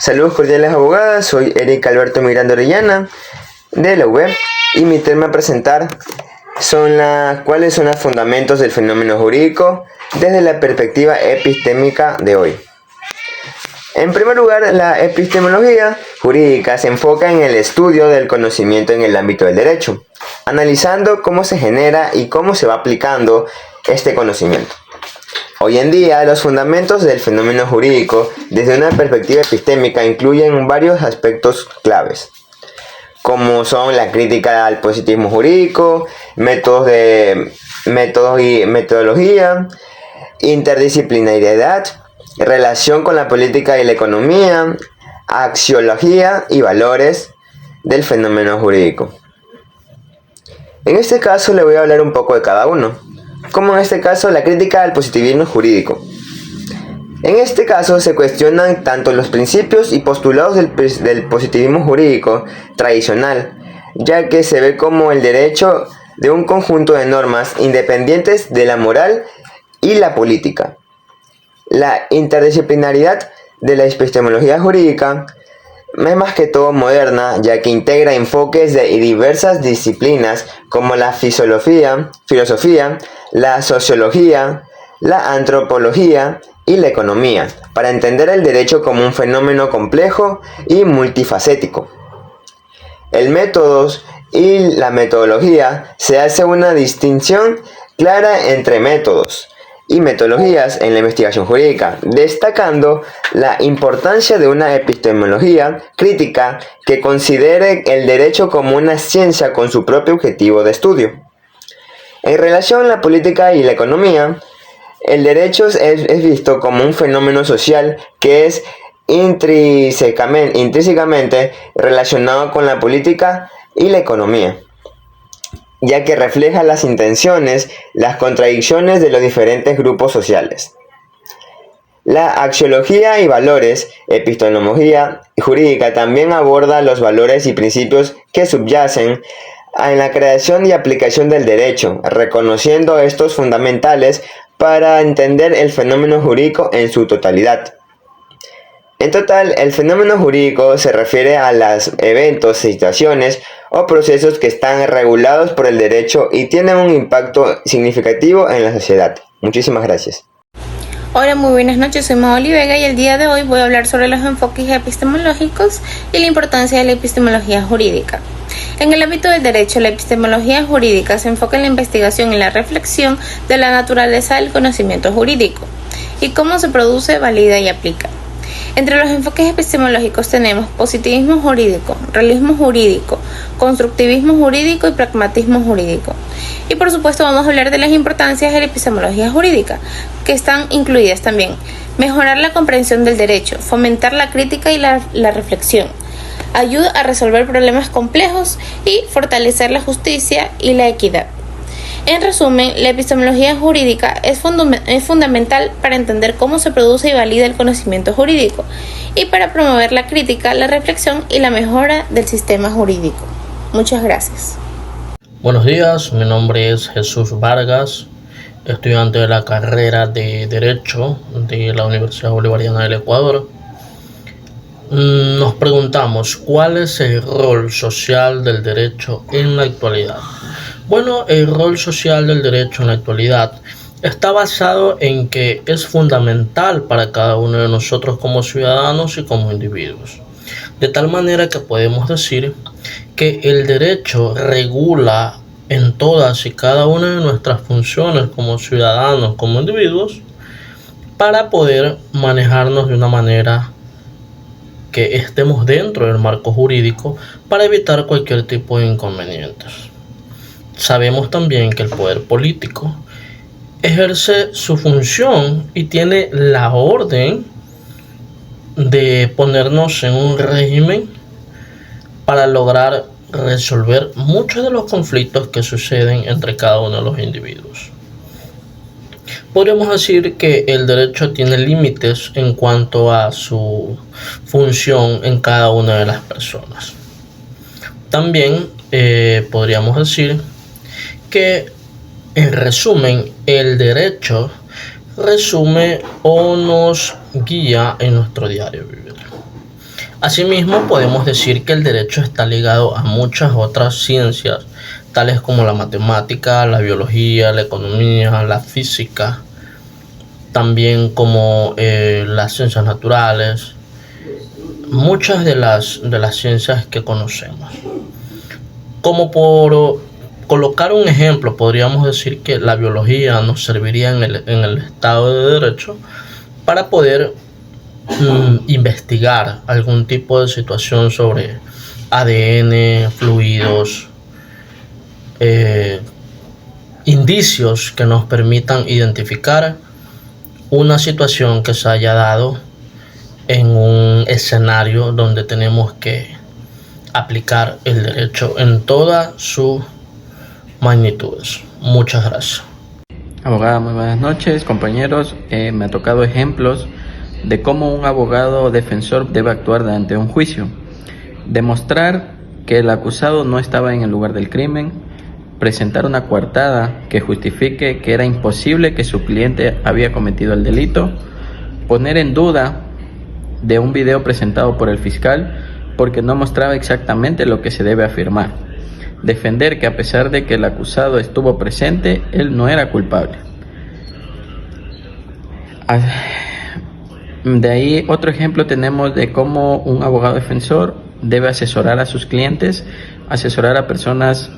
Saludos cordiales abogadas, soy Eric Alberto Miranda Orellana de la UB y mi tema a presentar son cuáles son los fundamentos del fenómeno jurídico desde la perspectiva epistémica de hoy. En primer lugar, la epistemología jurídica se enfoca en el estudio del conocimiento en el ámbito del derecho, analizando cómo se genera y cómo se va aplicando este conocimiento. Hoy en día, los fundamentos del fenómeno jurídico desde una perspectiva epistémica incluyen varios aspectos claves, como son la crítica al positivismo jurídico, métodos y metodología, interdisciplinariedad, relación con la política y la economía, axiología y valores del fenómeno jurídico. En este caso le voy a hablar un poco de cada uno, como en este caso la crítica al positivismo jurídico. En este caso se cuestionan tanto los principios y postulados del positivismo jurídico tradicional, ya que se ve como el derecho de un conjunto de normas independientes de la moral y la política. La interdisciplinaridad de la epistemología jurídica es más que todo moderna, ya que integra enfoques de diversas disciplinas como la filosofía, la sociología, la antropología y la economía, para entender el derecho como un fenómeno complejo y multifacético. En métodos y la metodología se hace una distinción clara entre métodos y metodologías en la investigación jurídica, destacando la importancia de una epistemología crítica que considere el derecho como una ciencia con su propio objetivo de estudio. En relación a la política y la economía, el derecho es visto como un fenómeno social que es intrínsecamente relacionado con la política y la economía, ya que refleja las intenciones, las contradicciones de los diferentes grupos sociales. La axiología y valores, epistemología jurídica, también aborda los valores y principios que subyacen en la creación y aplicación del derecho, reconociendo estos fundamentales para entender el fenómeno jurídico en su totalidad. En total, el fenómeno jurídico se refiere a los eventos, situaciones o procesos que están regulados por el derecho y tienen un impacto significativo en la sociedad. Muchísimas gracias. Hola, muy buenas noches, soy Maoli Vega y el día de hoy voy a hablar sobre los enfoques epistemológicos y la importancia de la epistemología jurídica. En el ámbito del derecho, la epistemología jurídica se enfoca en la investigación y la reflexión de la naturaleza del conocimiento jurídico y cómo se produce, valida y aplica. Entre los enfoques epistemológicos tenemos positivismo jurídico, realismo jurídico, constructivismo jurídico y pragmatismo jurídico. Y por supuesto vamos a hablar de las importancias de la epistemología jurídica, que están incluidas también. Mejorar la comprensión del derecho, fomentar la crítica y la reflexión. Ayuda a resolver problemas complejos y fortalecer la justicia y la equidad. En resumen, la epistemología jurídica es fundamental para entender cómo se produce y valida el conocimiento jurídico y para promover la crítica, la reflexión y la mejora del sistema jurídico. Muchas gracias. Buenos días, mi nombre es Jesús Vargas, estudiante de la carrera de Derecho de la Universidad Bolivariana del Ecuador. Nos preguntamos, ¿cuál es el rol social del derecho en la actualidad? Bueno, el rol social del derecho en la actualidad está basado en que es fundamental para cada uno de nosotros como ciudadanos y como individuos. De tal manera que podemos decir que el derecho regula en todas y cada una de nuestras funciones como ciudadanos, como individuos, para poder manejarnos de una manera que estemos dentro del marco jurídico para evitar cualquier tipo de inconvenientes. Sabemos también que el poder político ejerce su función y tiene la orden de ponernos en un régimen para lograr resolver muchos de los conflictos que suceden entre cada uno de los individuos. Podríamos decir que el derecho tiene límites en cuanto a su función en cada una de las personas. También podríamos decir que, en resumen, el derecho resume o nos guía en nuestro diario vivir. Asimismo, podemos decir que el derecho está ligado a muchas otras ciencias, tales como la matemática, la biología, la economía, la física, también como las ciencias naturales, muchas de las ciencias que conocemos. Como por colocar un ejemplo, podríamos decir que la biología nos serviría en el Estado de Derecho para poder investigar algún tipo de situación sobre ADN, fluidos, indicios que nos permitan identificar una situación que se haya dado en un escenario donde tenemos que aplicar el derecho en todas sus magnitudes. Muchas gracias. Abogada, muy buenas noches, compañeros. Me ha tocado ejemplos de cómo un abogado defensor debe actuar ante un juicio. Demostrar que el acusado no estaba en el lugar del crimen, presentar una coartada que justifique que era imposible que su cliente había cometido el delito, poner en duda de un video presentado por el fiscal porque no mostraba exactamente lo que se debe afirmar, defender que a pesar de que el acusado estuvo presente, él no era culpable. De ahí otro ejemplo tenemos de cómo un abogado defensor debe asesorar a sus clientes, asesorar a personas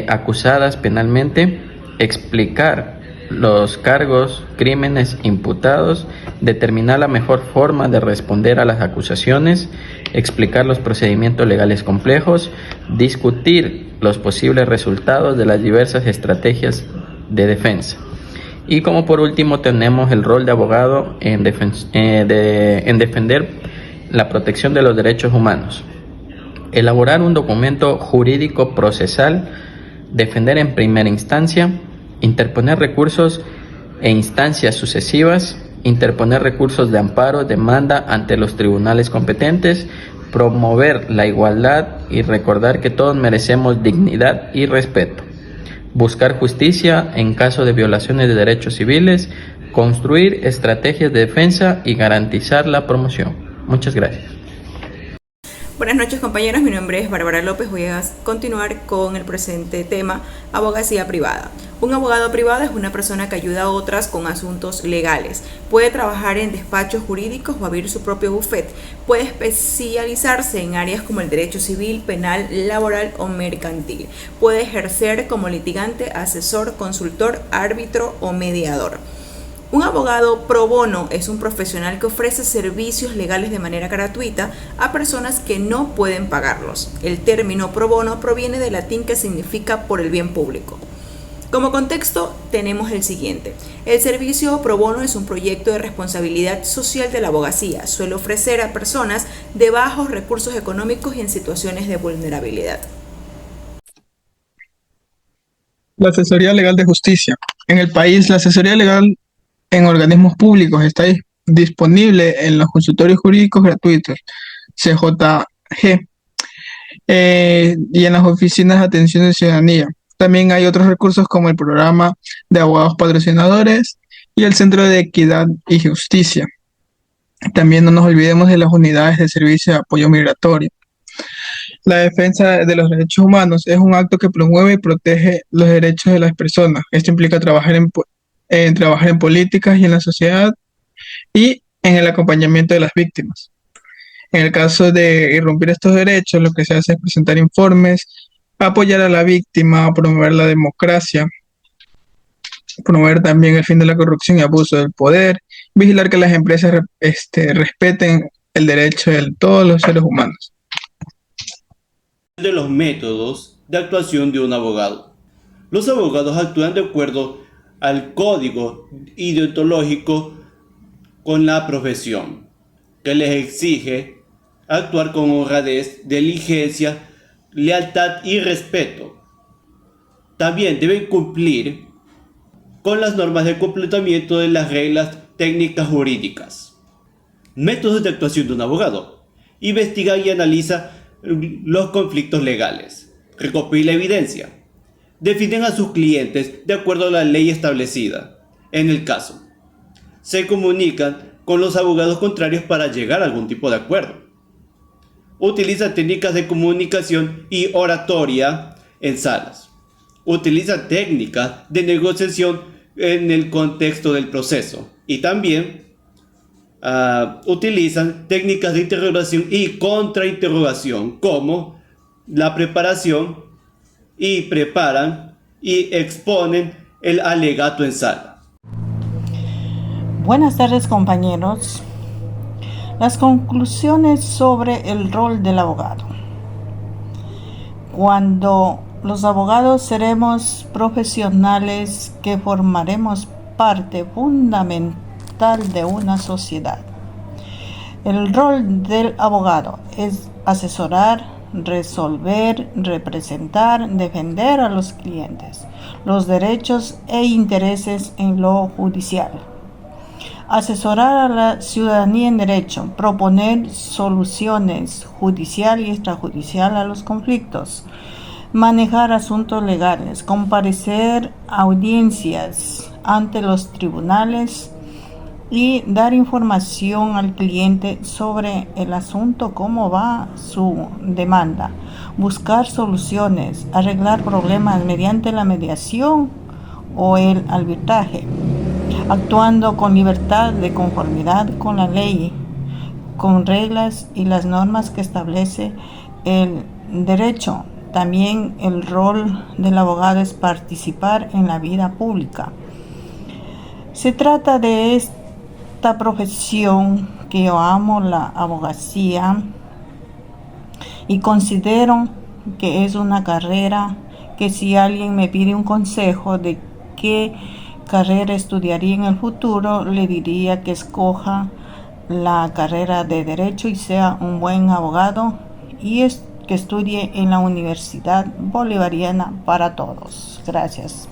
acusadas penalmente, explicar los cargos, crímenes imputados, determinar la mejor forma de responder a las acusaciones, explicar los procedimientos legales complejos, discutir los posibles resultados de las diversas estrategias de defensa. Y como por último tenemos el rol de abogado en defender la protección de los derechos humanos. Elaborar un documento jurídico procesal, defender en primera instancia, interponer recursos e instancias sucesivas, interponer recursos de amparo, demanda ante los tribunales competentes, promover la igualdad y recordar que todos merecemos dignidad y respeto, buscar justicia en caso de violaciones de derechos civiles, construir estrategias de defensa y garantizar la promoción. Muchas gracias. Buenas noches, compañeros, mi nombre es Bárbara López. Voy a continuar con el presente tema, abogacía privada. Un abogado privado es una persona que ayuda a otras con asuntos legales. Puede trabajar en despachos jurídicos o abrir su propio bufete. Puede especializarse en áreas como el derecho civil, penal, laboral o mercantil. Puede ejercer como litigante, asesor, consultor, árbitro o mediador. Un abogado pro bono es un profesional que ofrece servicios legales de manera gratuita a personas que no pueden pagarlos. El término pro bono proviene del latín que significa por el bien público. Como contexto tenemos el siguiente. El servicio pro bono es un proyecto de responsabilidad social de la abogacía. Suele ofrecer a personas de bajos recursos económicos y en situaciones de vulnerabilidad. La asesoría legal de justicia. En el país, la asesoría legal en organismos públicos está disponible en los consultorios jurídicos gratuitos, CJG, y en las oficinas de atención de ciudadanía. También hay otros recursos como el programa de abogados patrocinadores y el Centro de Equidad y Justicia. También no nos olvidemos de las unidades de servicio de apoyo migratorio. La defensa de los derechos humanos es un acto que promueve y protege los derechos de las personas. Esto implica trabajar en políticas y en la sociedad y en el acompañamiento de las víctimas. En el caso de irrumpir estos derechos, lo que se hace es presentar informes, apoyar a la víctima, promover la democracia, promover también el fin de la corrupción y abuso del poder, vigilar que las empresas respeten el derecho de todos los seres humanos. De los métodos de actuación de un abogado. Los abogados actúan de acuerdo al código ideontológico con la profesión, que les exige actuar con honradez, diligencia, lealtad y respeto. También deben cumplir con las normas de completamiento de las reglas técnicas jurídicas. Métodos de actuación de un abogado. Investiga y analiza los conflictos legales. Recopila evidencia. Definen a sus clientes de acuerdo a la ley establecida. En el caso, se comunican con los abogados contrarios para llegar a algún tipo de acuerdo. Utiliza técnicas de comunicación y oratoria en salas. Utiliza técnicas de negociación en el contexto del proceso. Y también utilizan técnicas de interrogación y contrainterrogación, como la preparación, y preparan y exponen el alegato en sala. Buenas tardes, compañeros. Las conclusiones sobre el rol del abogado. Cuando los abogados seremos profesionales que formaremos parte fundamental de una sociedad. El rol del abogado es asesorar, resolver, representar, defender a los clientes, los derechos e intereses en lo judicial. Asesorar a la ciudadanía en derecho, proponer soluciones judicial y extrajudicial a los conflictos, manejar asuntos legales, comparecer a audiencias ante los tribunales y dar información al cliente sobre el asunto, cómo va su demanda, buscar soluciones, arreglar problemas mediante la mediación o el arbitraje, actuando con libertad de conformidad con la ley, con reglas y las normas que establece el derecho. También el rol del abogado es participar en la vida pública. Se trata de esta profesión que yo amo, la abogacía, y considero que es una carrera que si alguien me pide un consejo de qué carrera estudiaría en el futuro, le diría que escoja la carrera de Derecho y sea un buen abogado, y que estudie en la Universidad Bolivariana para Todos. Gracias.